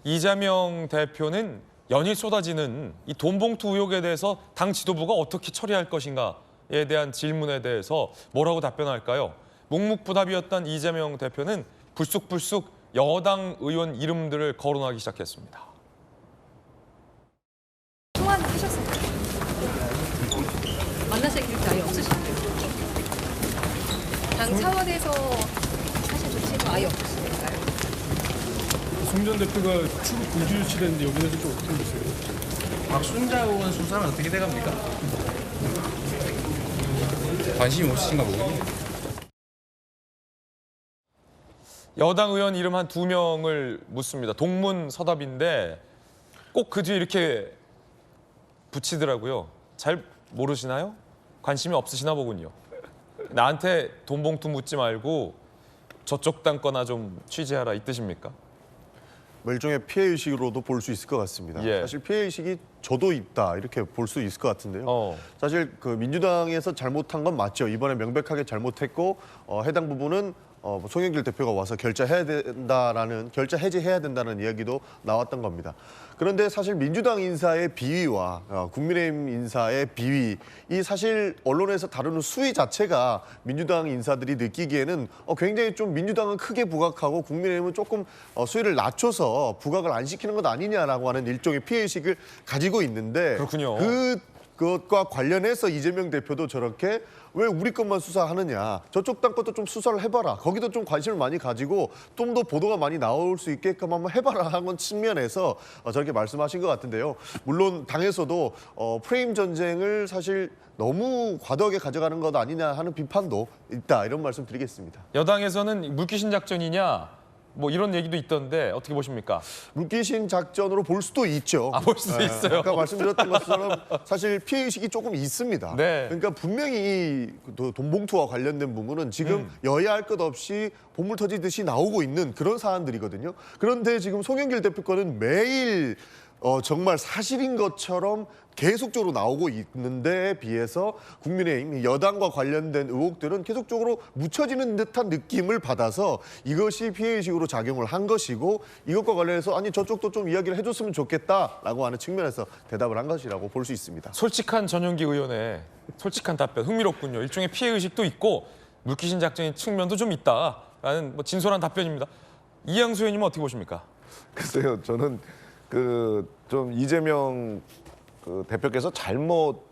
이재명 대표는 연일 쏟아지는 이 돈봉투 의혹에 대해서 당 지도부가 어떻게 처리할 것인가에 대한 질문에 대해서 뭐라고 답변할까요? 묵묵부답이었던 이재명 대표는 불쑥불쑥 여당 의원 이름들을 거론하기 시작했습니다. 통화는 하셨어요? 만나실 계획도 아예 없으신가요? 당 차원에서 사실 조치는 아예 없으신가요? 송 전 대표가 추후 불기일치됐는데 여기에 대해서 좀 어떻게 보세요? 박순자 의원 수사는 어떻게 돼갑니까? 관심이 없으신가 보군요. 여당 의원 이름 한 2명을 묻습니다. 동문서답인데 꼭 그 뒤에 이렇게 붙이더라고요. 잘 모르시나요? 관심이 없으시나 보군요. 나한테 돈봉투 묻지 말고 저쪽 당 거나 좀 취재하라 이 뜻입니까? 뭐 일종의 피해의식으로도 볼 수 있을 것 같습니다. 예. 사실 피해의식이 저도 있다 이렇게 볼 수 있을 것 같은데요. 사실 그 민주당에서 잘못한 건 맞죠. 이번에 명백하게 잘못했고 해당 부분은 송영길 대표가 와서 결자 해제해야 된다는 이야기도 나왔던 겁니다. 그런데 사실 민주당 인사의 비위와 국민의힘 인사의 비위, 이 사실 언론에서 다루는 수위 자체가 민주당 인사들이 느끼기에는 굉장히 좀 민주당은 크게 부각하고 국민의힘은 조금 수위를 낮춰서 부각을 안 시키는 것 아니냐라고 하는 일종의 피해의식을 가지고 있는데 그렇군요. 그것과 관련해서 이재명 대표도 저렇게 왜 우리 것만 수사하느냐. 저쪽 당 것도 좀 수사를 해봐라. 거기도 좀 관심을 많이 가지고 좀 더 보도가 많이 나올 수 있게끔 한번 해봐라 하는 측면에서 저렇게 말씀하신 것 같은데요. 물론 당에서도 프레임 전쟁을 사실 너무 과도하게 가져가는 것 아니냐 하는 비판도 있다. 이런 말씀 드리겠습니다. 여당에서는 물귀신 작전이냐 뭐 이런 얘기도 있던데 어떻게 보십니까? 물귀신 작전으로 볼 수도 있죠. 볼 수도 있어요. 아까 말씀드렸던 것처럼 사실 피해의식이 조금 있습니다. 네. 그러니까 분명히 이 돈봉투와 관련된 부분은 지금 여야 할 것 없이 보물 터지듯이 나오고 있는 그런 사안들이거든요. 그런데 지금 송영길 대표 거는 매일 정말 사실인 것처럼 계속적으로 나오고 있는데 비해서 국민의힘 여당과 관련된 의혹들은 계속적으로 묻혀지는 듯한 느낌을 받아서 이것이 피해의식으로 작용을 한 것이고 이것과 관련해서 아니 저쪽도 좀 이야기를 해줬으면 좋겠다라고 하는 측면에서 대답을 한 것이라고 볼 수 있습니다. 솔직한 전용기 의원의 솔직한 답변 흥미롭군요. 일종의 피해의식도 있고 물귀신 작전인 측면도 좀 있다라는 뭐 진솔한 답변입니다. 이양수 의원님은 어떻게 보십니까? 글쎄요, 저는 좀 이재명 대표께서 잘못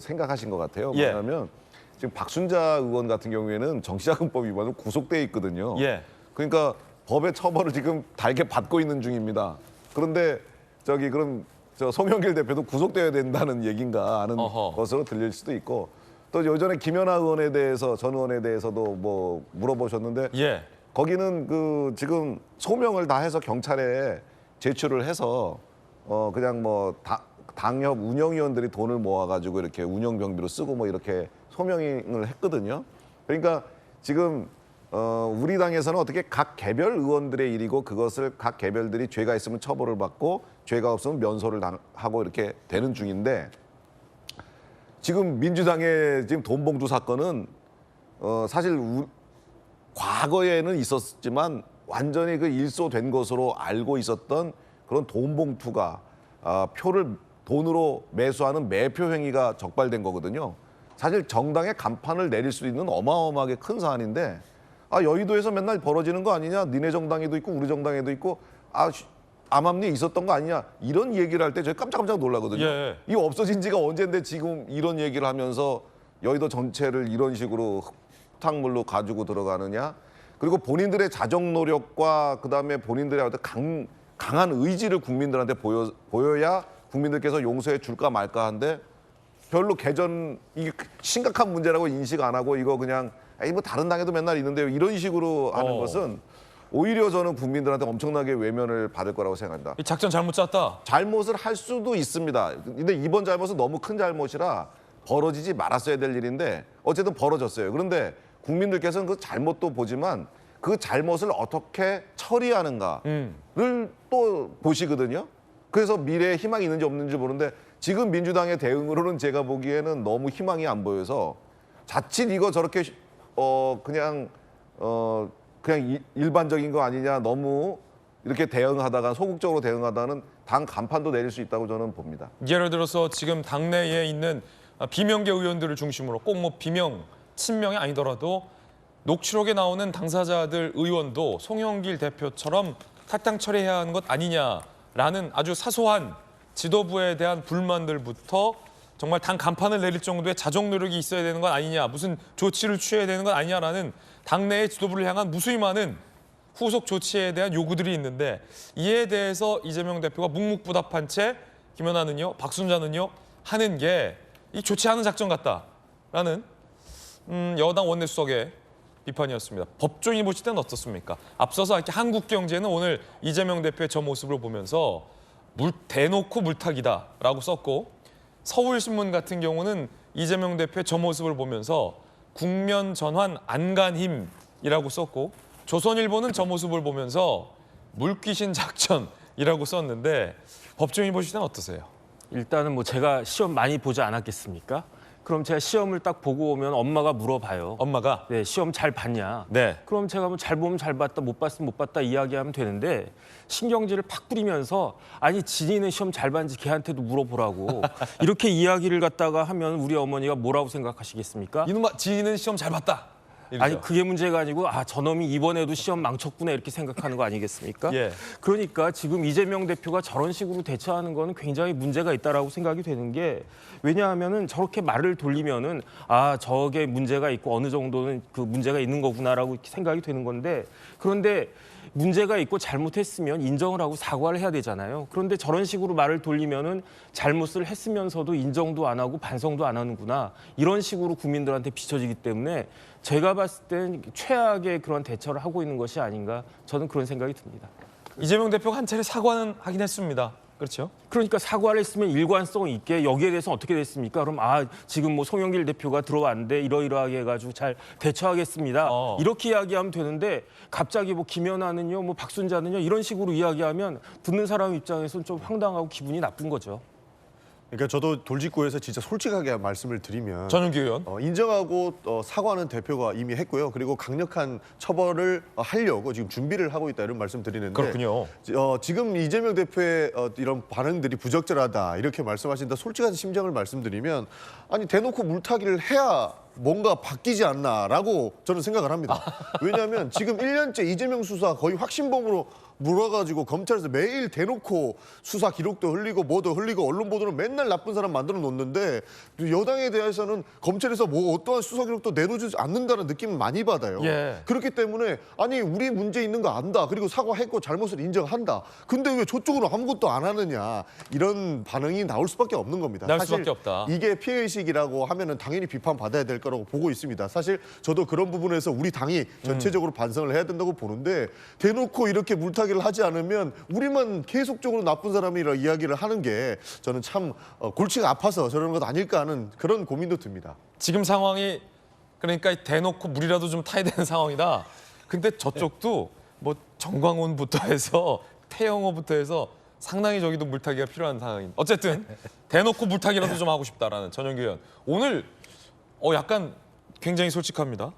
생각하신 것 같아요. 예. 뭐냐면 지금 박순자 의원 같은 경우에는 정치자금법 위반으로 구속돼 있거든요. 예. 그러니까 법의 처벌을 지금 달게 받고 있는 중입니다. 그런데 그럼 송영길 대표도 구속돼야 된다는 얘긴가 하는 것으로 들릴 수도 있고 또 예전에 김연아 의원에 대해서 전 의원에 대해서도 뭐 물어보셨는데 예. 거기는 지금 소명을 다 해서 경찰에 제출을 해서 그냥 뭐 당협 운영위원들이 돈을 모아가지고 이렇게 운영병비로 쓰고 뭐 이렇게 소명을 했거든요. 그러니까 지금 우리 당에서는 어떻게 각 개별 의원들의 일이고 그것을 각 개별들이 죄가 있으면 처벌을 받고 죄가 없으면 면소를 하고 이렇게 되는 중인데 지금 민주당의 지금 돈봉투 사건은 사실 과거에는 있었지만 완전히 일소된 것으로 알고 있었던 그런 돈봉투가 표를 돈으로 매수하는 매표 행위가 적발된 거거든요. 사실 정당의 간판을 내릴 수 있는 어마어마하게 큰 사안인데 여의도에서 맨날 벌어지는 거 아니냐. 니네 정당에도 있고 우리 정당에도 있고 암암리에 있었던 거 아니냐. 이런 얘기를 할 때 저희 깜짝깜짝 놀라거든요. 예. 이거 없어진 지가 언젠데 지금 이런 얘기를 하면서 여의도 전체를 이런 식으로 흙탕물로 가지고 들어가느냐. 그리고 본인들의 자정 노력과 그다음에 본인들의 어떤 강한 의지를 국민들한테 보여야 국민들께서 용서해 줄까 말까 한데 별로 이게 심각한 문제라고 인식 안 하고 이거 그냥 뭐 다른 당에도 맨날 있는데요. 이런 식으로 하는 것은 오히려 저는 국민들한테 엄청나게 외면을 받을 거라고 생각합니다. 이 작전 잘못 짰다. 잘못을 할 수도 있습니다. 근데 이번 잘못은 너무 큰 잘못이라 벌어지지 말았어야 될 일인데 어쨌든 벌어졌어요. 그런데 국민들께서는 그 잘못도 보지만 그 잘못을 어떻게 처리하는가를 또 보시거든요. 그래서 미래에 희망이 있는지 없는지 모르는데 지금 민주당의 대응으로는 제가 보기에는 너무 희망이 안 보여서 자칫 이거 저렇게 그냥 일반적인 거 아니냐 너무 이렇게 대응하다가 소극적으로 대응하다는 당 간판도 내릴 수 있다고 저는 봅니다. 예를 들어서 지금 당내에 있는 비명계 의원들을 중심으로 꼭 뭐 비명, 친명이 아니더라도 녹취록에 나오는 당사자들 의원도 송영길 대표처럼 탈당 처리해야 하는 것 아니냐라는 아주 사소한 지도부에 대한 불만들부터 정말 당 간판을 내릴 정도의 자정 노력이 있어야 되는 건 아니냐, 무슨 조치를 취해야 되는 건 아니냐라는 당내의 지도부를 향한 무수히 많은 후속 조치에 대한 요구들이 있는데 이에 대해서 이재명 대표가 묵묵부답한 채 김연아는요, 박순자는요 하는 게 이 좋지 않은 작전 같다라는 여당 원내수석의 비판이었습니다. 법조인이 보실 때는 어떻습니까? 앞서서 이렇게 한국경제는 오늘 이재명 대표의 저 모습을 보면서 대놓고 물타기다라고 썼고 서울신문 같은 경우는 이재명 대표의 저 모습을 보면서 국면 전환 안간힘이라고 썼고 조선일보는 저 모습을 보면서 물귀신 작전이라고 썼는데 법조인이 보실 때는 어떠세요? 일단은 뭐 제가 시험 많이 보지 않았겠습니까? 그럼 제가 시험을 딱 보고 오면 엄마가 물어봐요. 엄마가? 네, 시험 잘 봤냐? 네. 그럼 제가 뭐 잘 보면 잘 봤다, 못 봤으면 못 봤다 이야기하면 되는데 신경질을 팍 부리면서 아니 진이는 시험 잘 봤는지 걔한테도 물어보라고 이렇게 이야기를 갖다가 하면 우리 어머니가 뭐라고 생각하시겠습니까? 이놈아 지인은 시험 잘 봤다. 이러죠. 아니 그게 문제가 아니고 아 저놈이 이번에도 시험 망쳤구나 이렇게 생각하는 거 아니겠습니까? 예. 그러니까 지금 이재명 대표가 저런 식으로 대처하는 거는 굉장히 문제가 있다라고 생각이 되는 게 왜냐하면은 저렇게 말을 돌리면은 아 저게 문제가 있고 어느 정도는 그 문제가 있는 거구나라고 이렇게 생각이 되는 건데 그런데 문제가 있고 잘못했으면 인정을 하고 사과를 해야 되잖아요. 그런데 저런 식으로 말을 돌리면은 잘못을 했으면서도 인정도 안 하고 반성도 안 하는구나. 이런 식으로 국민들한테 비춰지기 때문에 제가 봤을 땐 최악의 그런 대처를 하고 있는 것이 아닌가 저는 그런 생각이 듭니다. 이재명 대표가 한 차례 사과는 하긴 했습니다. 그렇죠? 그러니까 사과를 했으면 일관성 있게 여기에 대해서 어떻게 됐습니까? 그럼 아 지금 뭐 송영길 대표가 들어왔는데 이러이러하게 해가지고 잘 대처하겠습니다. 이렇게 이야기하면 되는데 갑자기 뭐 김연아는요, 뭐 박순자는요 이런 식으로 이야기하면 듣는 사람 입장에서는 좀 황당하고 기분이 나쁜 거죠. 그러니까 저도 돌직구에서 진짜 솔직하게 말씀을 드리면 전용기 의원. 인정하고 사과는 대표가 이미 했고요. 그리고 강력한 처벌을 하려고 지금 준비를 하고 있다 이런 말씀 드리는데 그렇군요. 지금 이재명 대표의 이런 반응들이 부적절하다 이렇게 말씀하신다 솔직한 심정을 말씀드리면 아니 대놓고 물타기를 해야 뭔가 바뀌지 않나라고 저는 생각을 합니다. 왜냐하면 지금 1년째 이재명 수사 거의 확신범으로 물어가지고 검찰에서 매일 대놓고 수사 기록도 흘리고 뭐도 흘리고 언론 보도는 맨날 나쁜 사람 만들어 놓는데 여당에 대해서는 검찰에서 뭐 어떠한 수사 기록도 내놓지 않는다는 느낌을 많이 받아요. 예. 그렇기 때문에 아니 우리 문제 있는 거 안다. 그리고 사과했고 잘못을 인정한다. 근데 왜 저쪽으로 아무것도 안 하느냐. 이런 반응이 나올 수밖에 없는 겁니다. 나올 사실 수밖에 없다. 이게 피해의식이라고 하면은 당연히 비판받아야 될 거라고 보고 있습니다. 사실 저도 그런 부분에서 우리 당이 전체적으로 반성을 해야 된다고 보는데 대놓고 이렇게 물타기를 하지 않으면 우리만 계속적으로 나쁜 사람이라 이야기를 하는 게 저는 참 골치가 아파서 저러는 것 아닐까 하는 그런 고민도 듭니다. 지금 상황이 그러니까 대놓고 물이라도 좀 타야 되는 상황이다. 근데 저쪽도 뭐 정광훈부터 해서 태영호부터 해서 상당히 저기도 물타기가 필요한 상황인. 어쨌든 대놓고 물타기라도 좀 하고 싶다라는 전용기 의원. 오늘 약간 굉장히 솔직합니다.